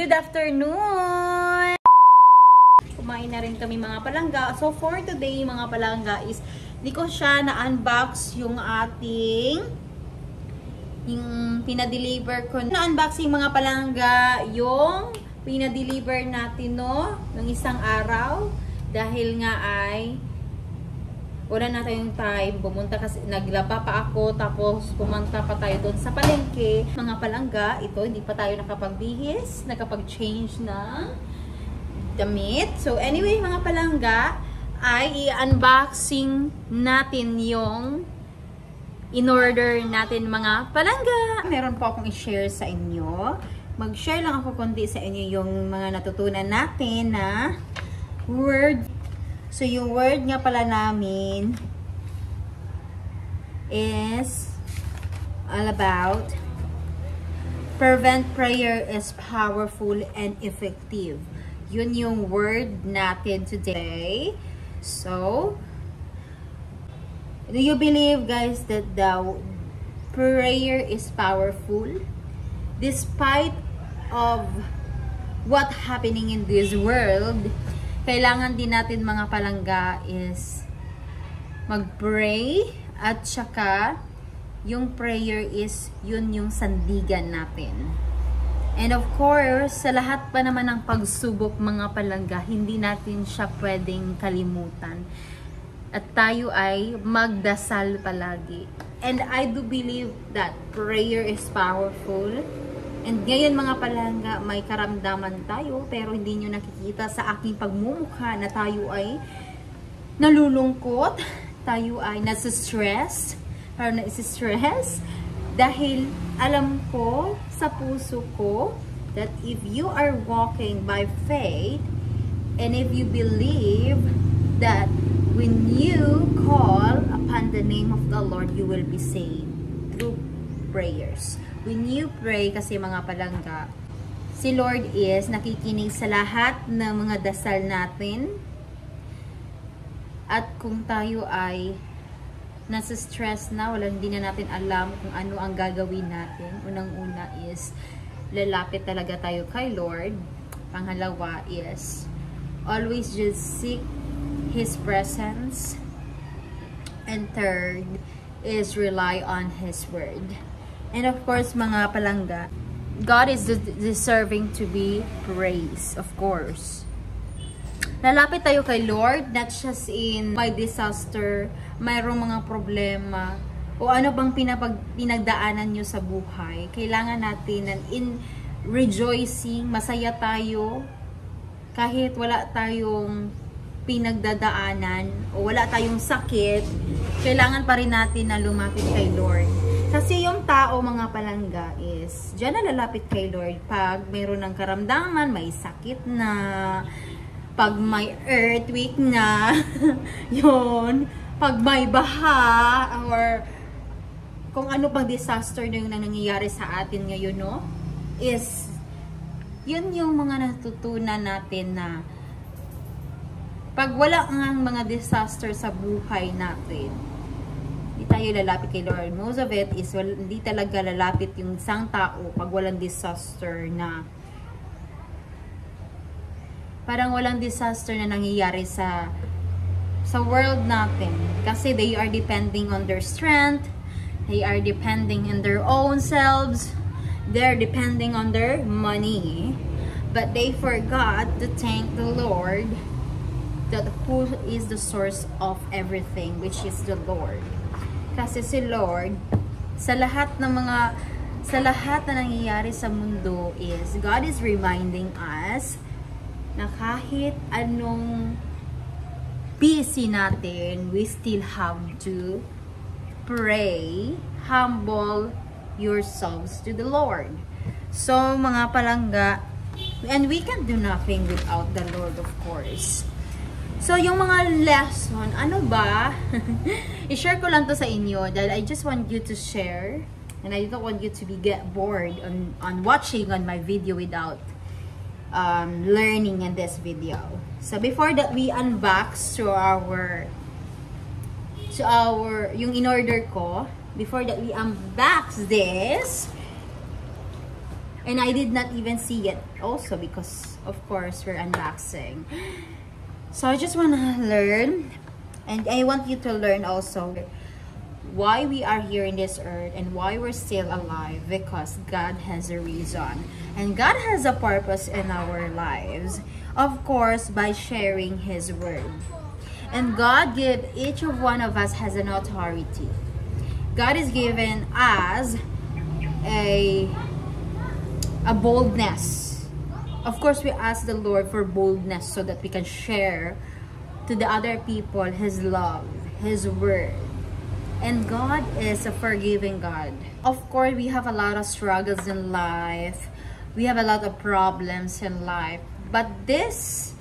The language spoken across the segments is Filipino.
Good afternoon! Kumain na rin kami mga palangga. So for today mga palangga is di ko siya na-unbox yung ating pinadeliver ko. Na-unboxing mga palangga yung pinadeliver natin no ng isang araw dahil nga ay wala na tayong time, pumunta kasi, naglaba pa ako, tapos pumunta pa tayo doon sa palengke. Mga palangga, ito, hindi pa tayo nakapagbihis, nakapag-change ng damit. So anyway, mga palangga, ay i-unboxing natin yung in-order natin mga palangga. Meron po akong i-share sa inyo. Mag-share lang ako kundi sa inyo yung mga natutunan natin na word. So, yung word nga pala namin is all about fervent prayer is powerful and effective. Yun yung word natin today. So, do you believe, guys, that the prayer is powerful? Despite of what happening in this world, kailangan din natin mga palangga is mag-pray at saka yung prayer is yun yung sandigan natin. And of course, sa lahat pa naman ng pagsubok mga palangga, hindi natin siya pwedeng kalimutan. At tayo ay magdasal palagi. And I do believe that prayer is powerful. And ngayon mga palangga, may karamdaman tayo pero hindi nyo nakikita sa aking pagmumukha na tayo ay nalulungkot, tayo ay nasa-stress, parang nasa-stress dahil alam ko sa puso ko that if you are walking by faith and if you believe that when you call upon the name of the Lord, you will be saved through prayers. When you pray, kasi mga palangga, si Lord is nakikinig sa lahat ng mga dasal natin. At kung tayo ay nasa stress na, hindi na natin alam kung ano ang gagawin natin. Unang-una is lalapit talaga tayo kay Lord. Pangalawa is always just seek His presence. And third is rely on His word. And of course, mga palangga, God is deserving to be praised, of course. Lalapit tayo kay Lord, not just in my disaster, mayroong mga problema, o ano bang pinagdaanan nyo sa buhay. Kailangan natin in rejoicing, masaya tayo, kahit wala tayong pinagdadaanan, o wala tayong sakit, kailangan pa rin natin na lumapit kay Lord. Kasi yung tao, mga palangga, is dyan na lalapit kay Lord pag mayroon ng karamdaman, may sakit na, pag may earthquake na, yun, pag may baha, or kung ano pang disaster na yung nangyayari sa atin ngayon, no? Is, yun yung mga natutunan natin na pag wala ang mga disaster sa buhay natin, tayo lalapit kay Lord. Most of it is hindi talaga lalapit yung isang tao pag walang disaster na parang walang disaster na nangyayari sa world natin. Kasi they are depending on their strength, they are depending on their own selves, they're depending on their money, but they forgot to thank the Lord, that who is the source of everything, which is the Lord. Kasi si Lord, sa lahat na nangyayari sa mundo is, God is reminding us na kahit anong busy natin, we still have to pray, humble yourselves to the Lord. So, mga palangga, and we can do nothing without the Lord, of course. So, yung mga lesson, ano ba? I-share ko lang to sa inyo dahil I just want you to share and I don't want you to get bored on watching on my video without learning in this video. So, before that we unbox yung in-order ko, before that we unbox this, And I did not even see it also because, of course, we're unboxing. So I just want to learn, and I want you to learn also why we are here in this earth and why we're still alive, because God has a reason and God has a purpose in our lives, of course, by sharing His word. And God gave each of one of us has an authority. God is given us a boldness. Of course, we ask the Lord for boldness so that we can share to the other people His love, His word. And God is a forgiving God. Of course, we have a lot of struggles in life. We have a lot of problems in life. But this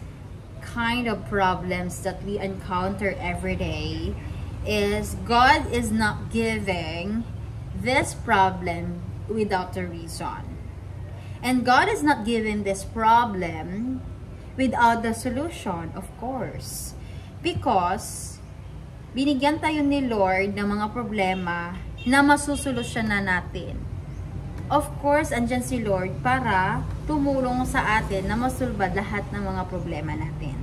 kind of problems that we encounter every day is God is not giving this problem without a reason. And God is not giving this problem without the solution, of course. Because binigyan tayo ni Lord ng mga problema na masusolusyonan natin. Of course, andyan si Lord para tumulong sa atin na masulbad lahat ng mga problema natin.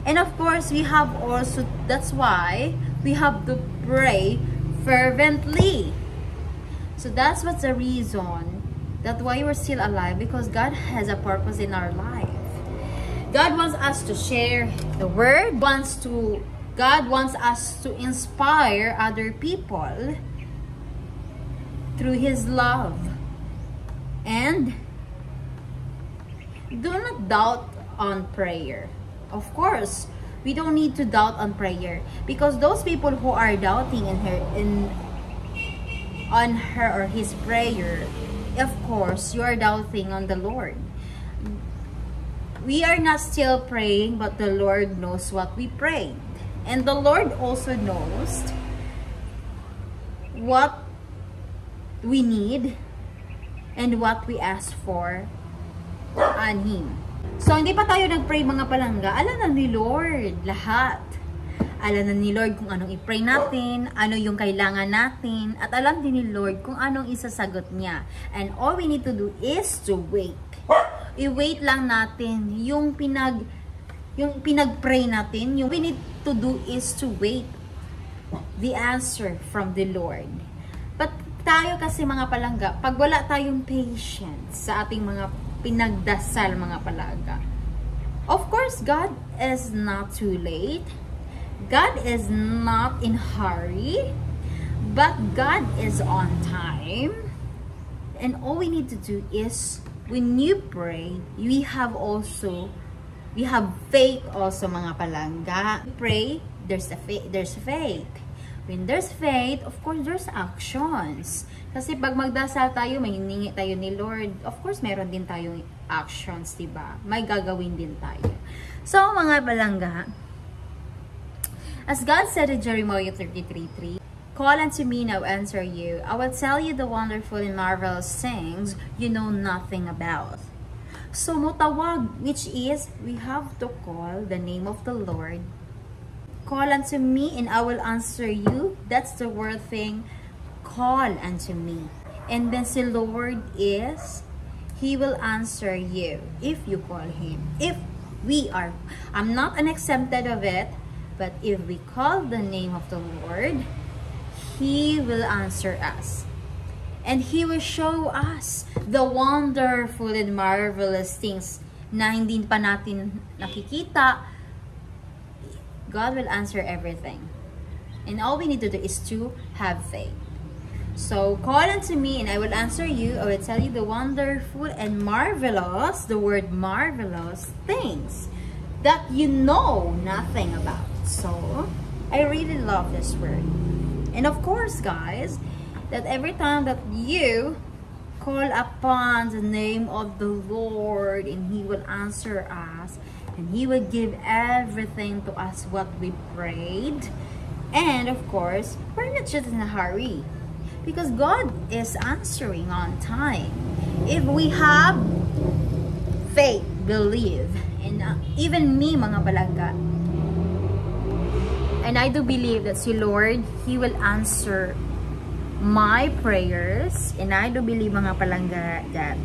And of course, we have also, that's why we have to pray fervently. So that's what's the reason that why we're still alive, because God has a purpose in our life. God wants us to share the word, God wants us to inspire other people through His love. And do not doubt on prayer. Of course, we don't need to doubt on prayer, because those people who are doubting on her or his prayer, of course, you are doubting on the Lord. We are not still praying, but the Lord knows what we prayed. And the Lord also knows what we need and what we ask for on Him. So, hindi pa tayo nag-pray mga palangga. Alam na ni Lord lahat. Alam na ni Lord kung anong i-pray natin, ano yung kailangan natin, at alam din ni Lord kung anong isasagot niya. And all we need to do is to wait. I-wait lang natin yung pinag-pray natin. Yung we need to do is to wait the answer from the Lord. But tayo kasi mga palangga, pag wala tayong patience sa ating mga pinagdasal mga palangga, of course, God is not too late. God is not in hurry, but God is on time. And all we need to do is, when you pray, we have faith also mga palangga. Pray, there's faith. When there's faith, of course, there's actions. Kasi pag magdasal tayo, may hiningi tayo ni Lord, of course, meron din tayong actions, diba? May gagawin din tayo. So, mga palangga, as God said in Jeremiah 33:3, "Call unto me, and I will answer you. I will tell you the wonderful and marvelous things you know nothing about." So, mutawag, which is, we have to call the name of the Lord. Call unto me, and I will answer you. That's the word thing, call unto me. And then si Lord is, He will answer you if you call Him. I'm not an exempted of it, but if we call the name of the Lord, He will answer us. And He will show us the wonderful and marvelous things na hindi pa natin nakikita. God will answer everything. And all we need to do is to have faith. So, call unto me, and I will answer you. I will tell you the wonderful and marvelous, the word marvelous, things that you know nothing about. So, I really love this word. And of course, guys, that every time that you call upon the name of the Lord, and He will answer us, and He will give everything to us what we prayed. And of course, we're not just in a hurry, because God is answering on time. If we have faith, believe, and even me mga palangga, and I do believe that si Lord, He will answer my prayers. And I do believe mga palangga that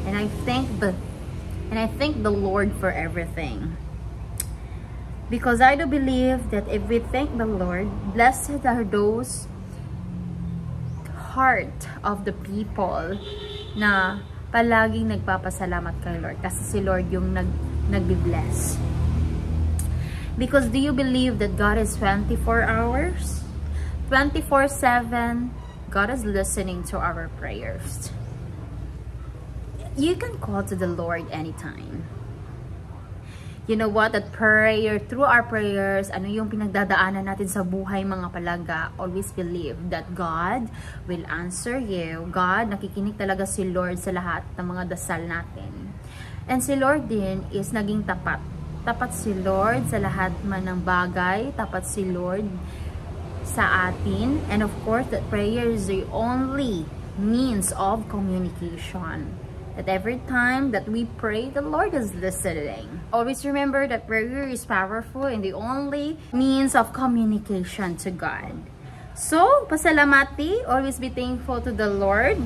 And I thank the Lord for everything. Because I do believe that if we thank the Lord, blessed are those heart of the people na palaging nagpapasalamat kay Lord. Kasi si Lord yung nagbi-bless. Because do you believe that God is 24 hours? 24/7, God is listening to our prayers. You can call to the Lord anytime. You know what? That prayer, through our prayers, ano yung pinagdadaanan natin sa buhay mga palangga, always believe that God will answer you. God, nakikinig talaga si Lord sa lahat ng mga dasal natin. And si Lord din is naging tapat. Tapat si Lord sa lahat man ng bagay. Tapat si Lord sa atin. And of course, that prayer is the only means of communication. That every time that we pray, the Lord is listening. Always remember that prayer is powerful and the only means of communication to God. So, pasalamati, always be thankful to the Lord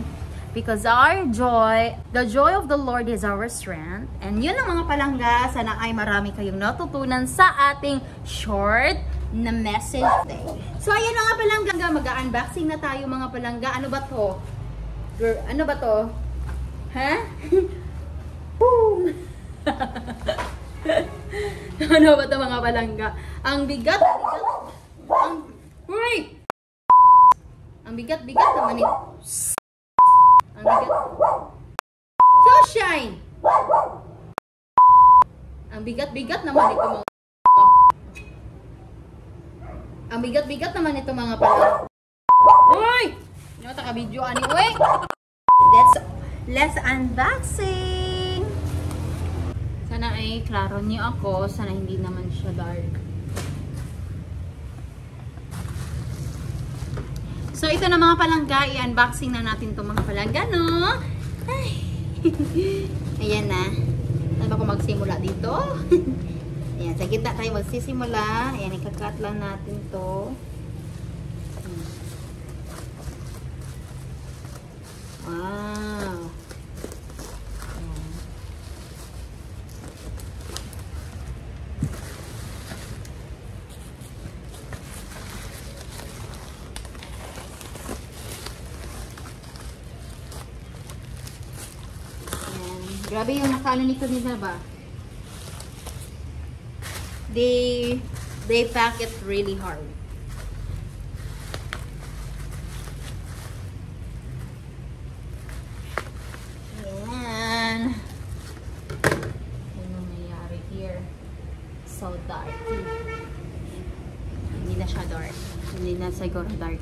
because the joy of the Lord is our strength. And yun ang mga palangga, sana ay marami kayong natutunan sa ating short na message day. So, ayan mga palangga, mag-unboxing na tayo mga palangga. Ano ba to? Girl, ano ba to? Ha? Boom! Ano ba ito mga palangga? Ang bigat naman ito. Ang bigat. So shine! Ang bigat naman ito mga Ang bigat naman ito mga palangga. Uy! Ano ta ka video ani uy? Let's unboxing! Sana ay klaro niyo ako. Sana hindi naman siya dark. So, ito na mga palangga. I-unboxing na natin itong mga palangga, no? Ay. Ayan na. Saan ba ako magsimula dito? Ayan, sa gitna tayo magsisimula. Ayan, ikakat lang natin to. Wow! Grabe yung nakano nito nila ba? They pack it really hard. Ayan. Ano nangyari here? So dark. Hindi na siya dark. Hindi na siguro dark.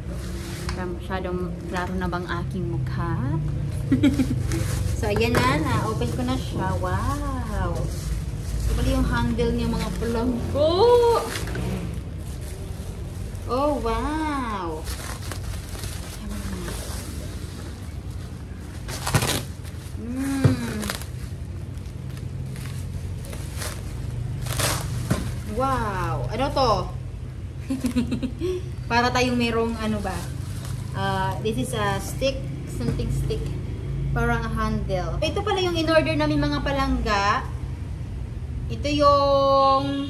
Masyadong klaro na bang aking mukha? So, ayan na. Na-open ko na siya. Wow! Ito pala yung handle niya mga palanggo. Oh, wow! Wow! Ano to? Para tayong merong ano ba? This is a stick. Something stick. Parang handle. Ito pala yung in-order namin mga palangga. Ito yung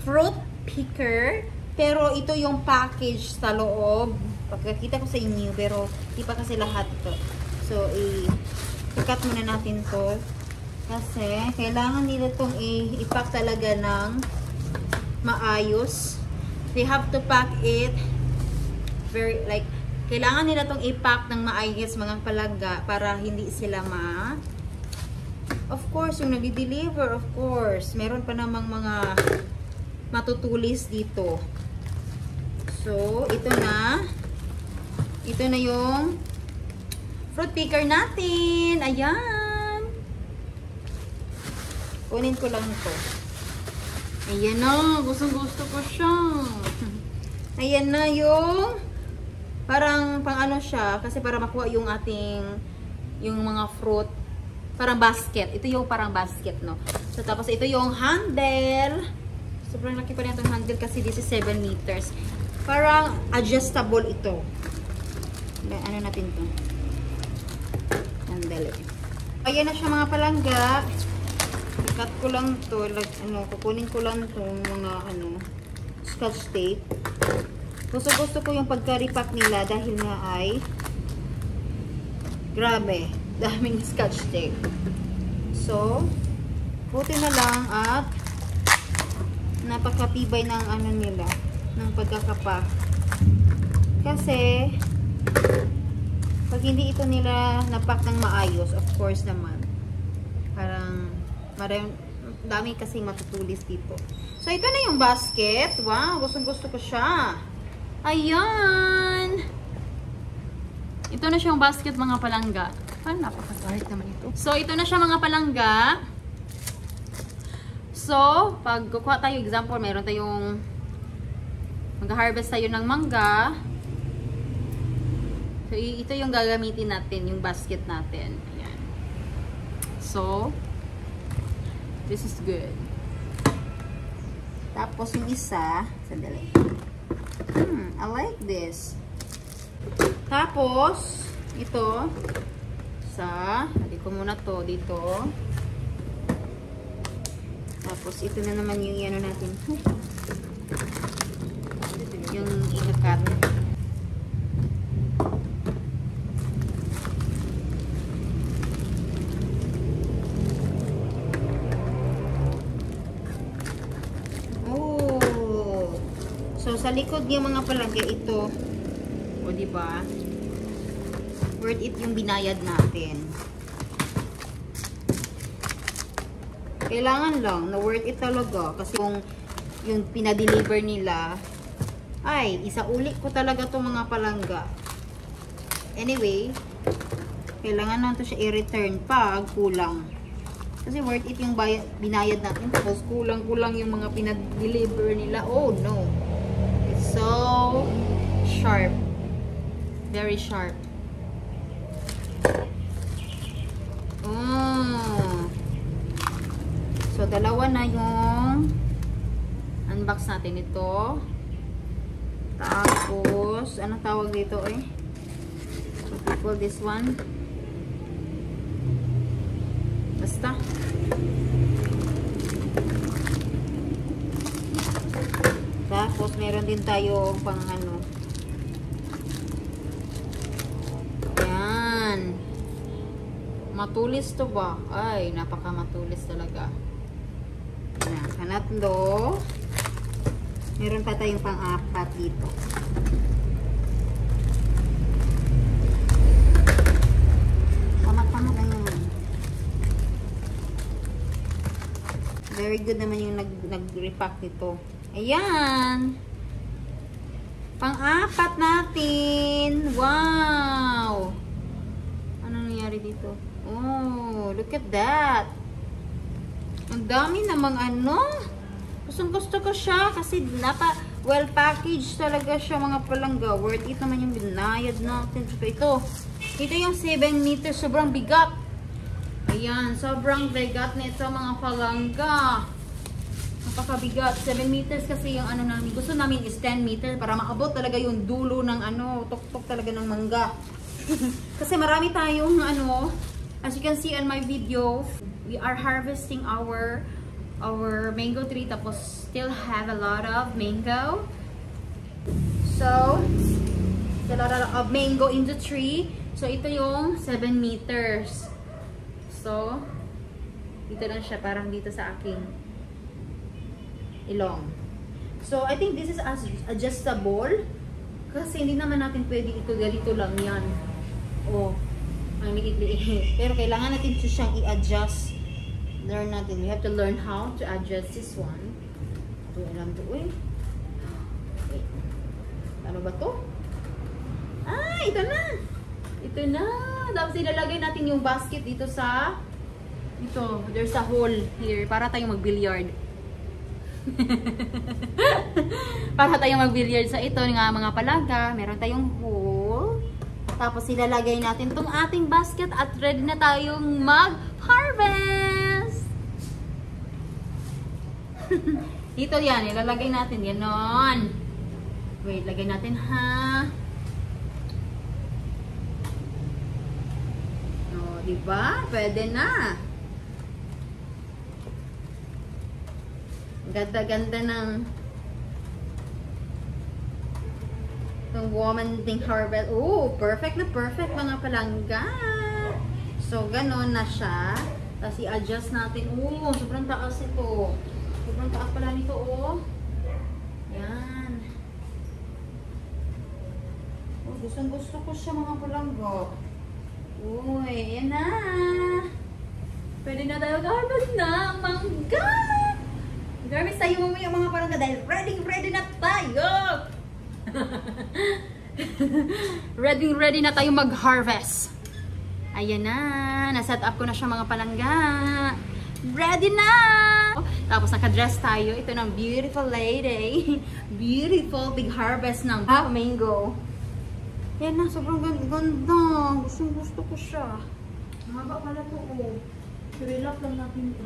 fruit picker. Pero ito yung package sa loob. Pagkakita ko sa inyo. Pero di pa kasi lahat ito. So, i-cut muna natin to. Kasi kailangan nila itong i-pack talaga ng maayos. They have to pack it very like kailangan nila itong i-pack ng maayos mga palangga para hindi sila of course, yung nag-deliver, of course, meron pa namang mga matutulis dito. So, ito na yung fruit picker natin. Ayan. Kunin ko lang ito. Ayan na. Gustong-gusto ko siya. Ayan na yung parang pang ano siya, kasi para makuha yung yung mga fruit, parang basket. Ito yung parang basket, no? So, tapos ito yung handle. Sobrang laki pa rin itong handle kasi this is 7 meters. Parang adjustable ito. Ano natin to? Handle. Ayan na siya mga palangga. I-cut ko lang to, like, kukunin ko lang tong mga scotch tape. Gusto ko yung pagka-repack nila dahil nga ay grabe, daming scotch tape. So, buti na lang at napakatibay ng nila, ng pagkakapack. Kasi pag hindi ito nila napack ng maayos, of course naman, parang dami kasi matutulis dito. So, ito na yung basket. Wow, gustong-gusto ko siya. Ayan! Ito na siyang basket mga palangga. Napaka-smart naman ito. So, ito na siya mga palangga. So, pag kukuha tayo, example, meron tayong mag-harvest tayo ng mangga. So, ito yung gagamitin natin, yung basket natin. Ayan. So, this is good. Tapos, yung isa, sandali. I like this. Tapos, ito, lagay ko muna to dito. Tapos, ito na naman yung natin. Yung ikakat. So, sa likod yung mga palangga ito, o diba, worth it yung binayad natin. Kailangan lang na worth it talaga kasi yung pinadeliver nila, ay, isauli ko talaga itong mga palangga. Anyway, kailangan lang ito siya i-return pag kulang. Kasi worth it yung binayad natin, tapos kulang-kulang yung mga pinadeliver nila. Oh no! So sharp, very sharp. So dalawa na yung unbox natin ito. Tapos anong tawag dito what we call this one? Basta tapos, meron din tayo pang yan. Matulis to ba? Ay, napaka matulis talaga. Yan, panatlo. Meron pa tayong pang-apat dito. Tamat-tamat lang yun. Very good naman yung nag-repack nito. Ayan. Pang-apat natin. Wow. Anong nangyari dito? Oh, look at that. Ang dami namang Gustong-gusto ko siya kasi well packaged talaga siya mga palangga. Worth it naman yung binayad natin. Ito yung 7 meters. Sobrang bigat. Ayan. Sobrang bigat nito mga palangga. Napakabigat. 7 meters kasi yung namin. Gusto namin is 10 meters para maabot talaga yung dulo ng tuktok talaga ng mangga. Kasi marami tayong as you can see on my video, we are harvesting our mango tree tapos still have a lot of mango. So, a lot of mango in the tree. So, ito yung 7 meters. So, dito lang siya parang dito sa aking ilong. So, I think this is adjustable. Kasi hindi naman natin pwede ito ganito lang yan. Oh, ang liit-liit. Pero kailangan natin siyang i-adjust. Learn natin. We have to learn how to adjust this one. Ito alam to. Wait. Ano ba to? Ito na. Ito na. Tapos ilalagay natin yung basket dito sa there's a hole here para tayong mag-billiard. Para tayong mag-billiard sa ito nga mga palangga, meron tayong hole. Tapos ilalagay natin tong ating basket at ready na tayong mag-harvest. Dito yan, ilalagay natin yan nun. Wait, lagay natin ha. Oh, diba? Pwede na. Ganda-ganda ng itong woman ding harvest. Oh, perfect na perfect mga palangga. So, ganon na siya. Tapos i-adjust natin. Oh, sobrang taas ito. Sobrang taas pala nito, oh. Yan. Oh, gustong-gusto ko siya mga palangga. Uy, yan na. Pwede na tayo harvest na mangga. Harvest tayo mamaya mga palangga dahil ready na tayo. ready na tayo mag-harvest. Ayan na. Naset up ko na siya mga palangga. Ready na! Tapos nakadress tayo. Ito ng beautiful lady. Beautiful big harvest ng mango. Yan na. Sobrang ganda. Gusto ko siya. Mahaba pala to. Oh. Relax lang natin ito.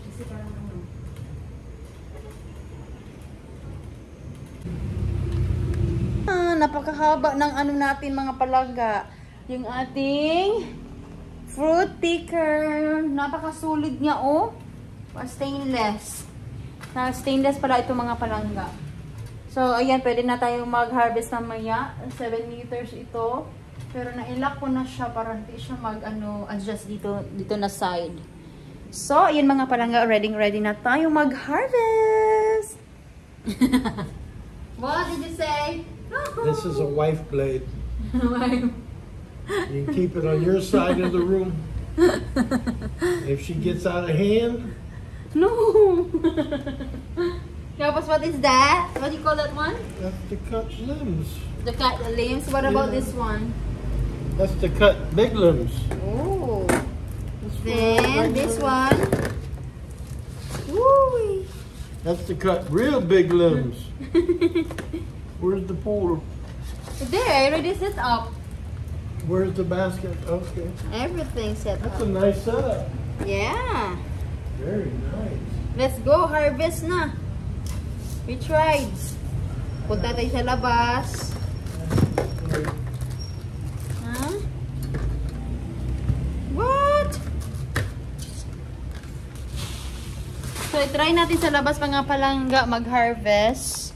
Kasi parang ano. Napakahaba ng ano natin mga palangga. Yung ating fruit picker. Napakasulit niya, oh. Stainless. Stainless pala ito mga palangga. So, ayan, pwede na tayong mag-harvest mamaya. 7 meters ito. Pero na-ilock ko na siya para hindi siya mag-adjust dito na side. So, ayan mga palangga, ready na tayong mag-harvest. What did you say? This is a wife blade. You can keep it on your side of the room. If she gets out of hand. No. Tapos what is that? What do you call that one? That's to cut limbs. The cut limbs. What about this one? That's to cut big limbs. Oh. Then this one. Woo. That's to cut real big limbs. Where's the pool? There, I already set up. Where's the basket? Okay. Everything set That's up. a nice setup. Yeah. Very nice. Let's go, harvest na. We tried. Punta tayo sa labas. Huh? What? So, try natin sa labas mga palangga mag-harvest.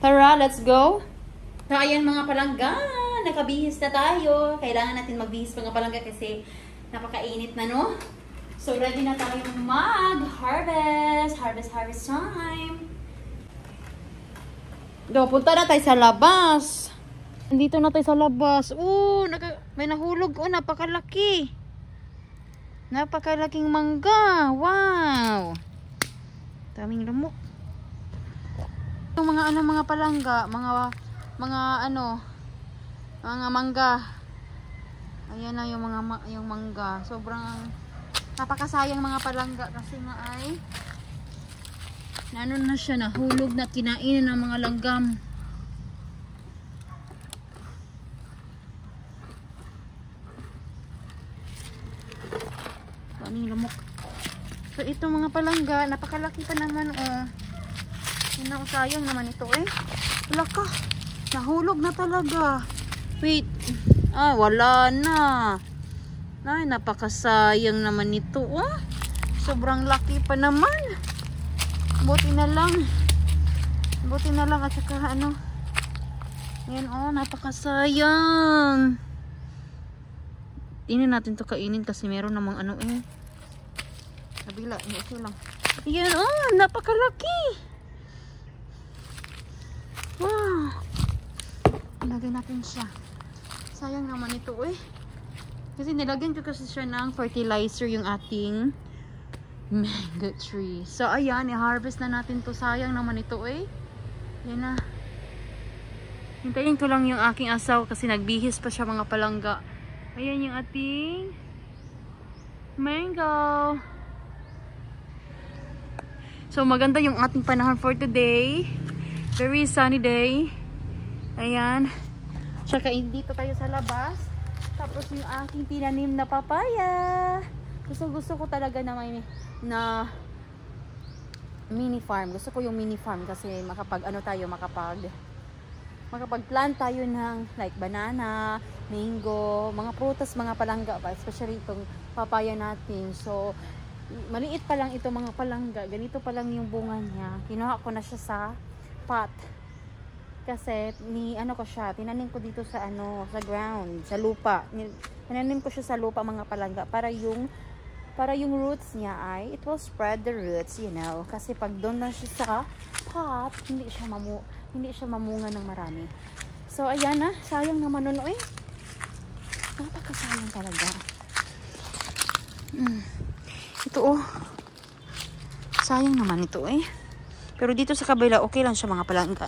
Tara, let's go. So, ayan mga palangga. Nakabihis na tayo. Kailangan natin magbihis mga palangga kasi napakainit na, no? So, ready na tayong mag-harvest. Harvest time. Do, punta na tayo sa labas. Nandito na tayo sa labas. May nahulog. Napakalaki. Napakalaking mangga. Wow. Daming lamok. Yung mga palangga, mga mangga. Ayan na yung yung mangga. Sobrang napakasayang mga palangga kasi nga ay na siya, nahulog na kinain ng mga langgam. Daming lamok. So ito mga palangga, napakalaki pa naman, oh. Yun na, sayang naman ito, eh. Wala ka. Nahulog na talaga. Wait. Wala na. Ay, napakasayang naman ito, oh. Sobrang laki pa naman. Buti na lang at saka ano. Ayan, oh, napakasayang. Inin natin to kainin kasi meron namang ano, eh. Kabila, ito lang. Ayan, oh, napakalaki. Wow. Ilagay natin siya. Sayang naman ito, eh. Kasi nilagyan ko kasi siya ng fertilizer yung ating mango tree. So, ayan, i-harvest na natin to. Sayang naman ito, eh. Yan na. Hintayin ko lang yung aking asaw kasi nagbihis pa siya mga palangga. Ayan yung ating mango. So, maganda yung ating panahon for today. Very sunny day. Ayan. Tsaka dito tayo sa labas. Tapos yung aking tinanim na papaya. Gusto ko talaga na may mini farm. Gusto ko yung mini farm kasi makapag-plant tayo ng like banana, mango, mga prutas, mga palangga pa, especially itong papaya natin. So, maliit pa lang ito mga palangga. Ganito pa lang yung bunga niya. Kinuha ko na siya sa pot. Kasi ano ko siya, tinanim ko dito sa sa ground, sa lupa. Tinanim ko siya sa lupa mga palangga para yung roots niya ay it will spread the roots, you know. Kasi pag doon na siya sa pot, hindi siya mamunga ng marami. So ayan na, sayang naman nun, eh. Napakasayang talaga. Ito sayang naman ito, eh. Pero dito sa kabila okay lang siya mga palangga.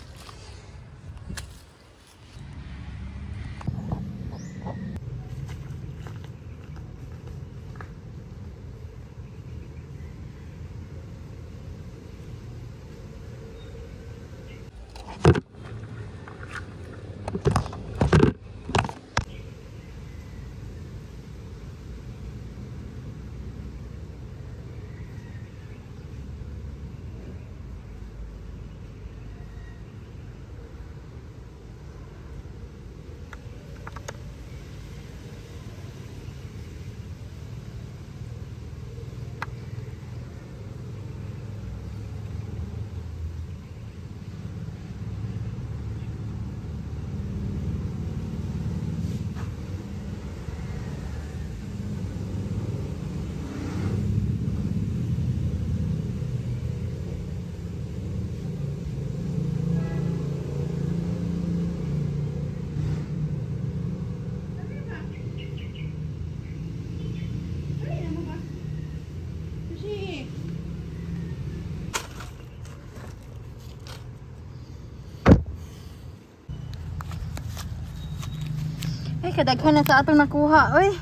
Ay, kadaghan na sa atong nakuha, oy.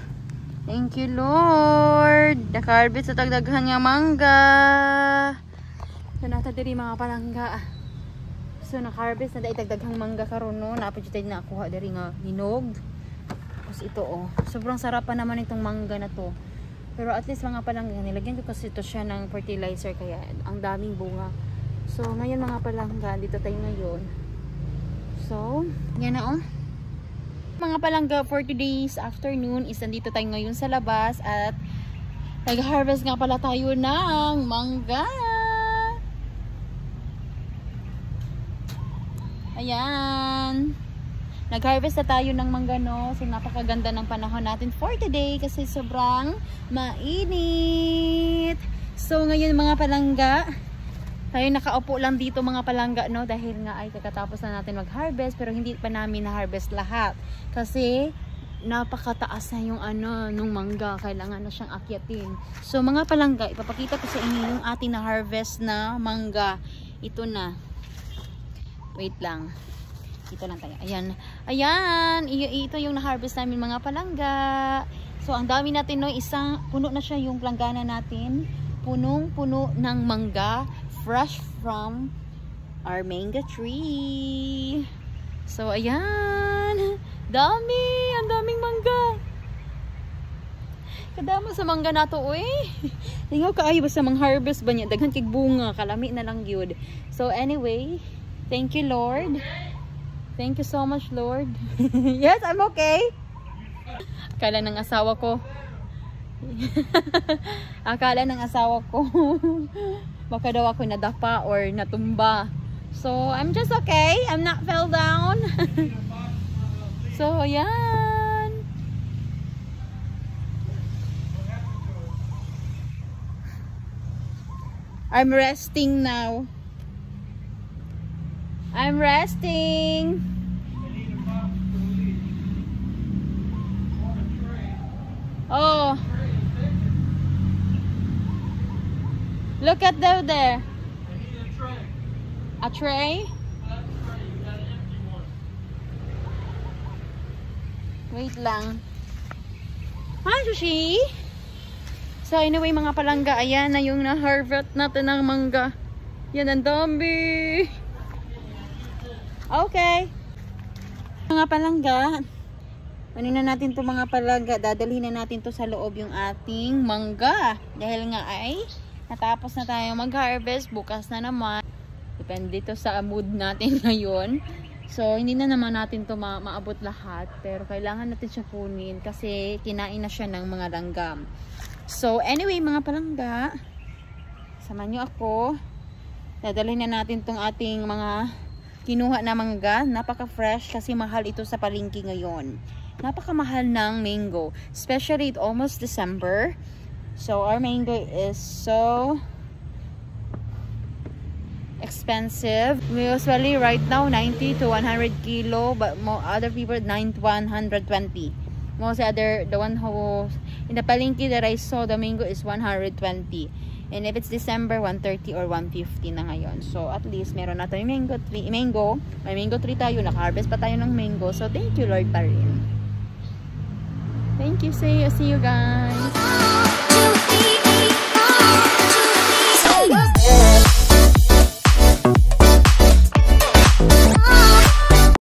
Thank you, Lord. Naka-harvest sa tagdaghan nga mangga. So, nata diri mga palangga. So, naka-harvest na dahil tagdaghang mangga karon no. Naapod tayo na nakuha diri nga hinog. Tapos ito, sobrang sarap pa naman itong mangga na to. Pero at least mga palangga, nilagyan ko kasi ito siya ng fertilizer kaya ang daming bunga. So, ngayon mga palangga, dito tayo ngayon. So, yan na mga palangga, for today's afternoon is nandito tayo ngayon sa labas at nag-harvest nga pala tayo ng mangga. Ayan. Nag-harvest na tayo ng mangga, no? So, napakaganda ng panahon natin for today kasi sobrang mainit. So, ngayon mga palangga, tayo nakaupo lang dito mga palangga, no? Dahil nga ay kakatapos na natin mag-harvest pero hindi pa namin na-harvest lahat. Kasi napakataas na yung nung mangga. Kailangan na siyang akyatin. So mga palangga, ipapakita ko sa inyo yung ating na-harvest na mangga. Ito na. Wait lang. Ito lang tayo. Ayan. Ayan. Ito yung na-harvest namin mga palangga. So ang dami natin, no? Isang puno na siya yung planggana natin. Punong-puno ng mangga. Fresh from our mango tree. So, ayan. Dami. Ang daming mangga. Kadama sa mangga na to, Tingaw kaayo basta mang harvest ba niya. Daghan kig bunga. Kalami na lang yun. So, anyway. Thank you, Lord. Thank you so much, Lord. Yes, I'm okay. Akala ng asawa ko. Akala ng asawa ko. Baka daw ako nadapa or natumba. So, I'm just okay. I'm not fell down. So, yan. I'm resting now. I'm resting. Oh. Look at there. I need a tray. A tray? Wait lang. Hi, Sushi! So, anyway, mga palangga, ayan na yung na-harvest natin ng mangga. Yan, ang dami! Okay. Mga palangga, ano na natin to mga palangga? Dadalhin na natin to sa loob yung ating mangga. Dahil nga ay natapos na tayo mag-harvest. Bukas na naman. Depende to sa mood natin ngayon. So, hindi na naman natin to maabot lahat. Pero, kailangan natin siya kunin kasi kinain na siya ng mga langgam. So, anyway, mga palangga, samahan nyo ako. Dadalhin na natin tong ating mga kinuha na mangga. Napaka-fresh kasi mahal ito sa palengke ngayon. Napakamahal ng mango. Especially, it's almost December. So, our mango is so expensive. We usually right now 90 to 100 kilo, but more other people 9 to 120. Most other, the one who in the palengke that I saw, the mango is 120. And if it's December, 130 or 150 na ngayon. So at least meron na tayong mango tree. May mango tree tayo, naka-harvest pa tayo ng mango. So thank you Lord pa rin. Thank you, see you guys.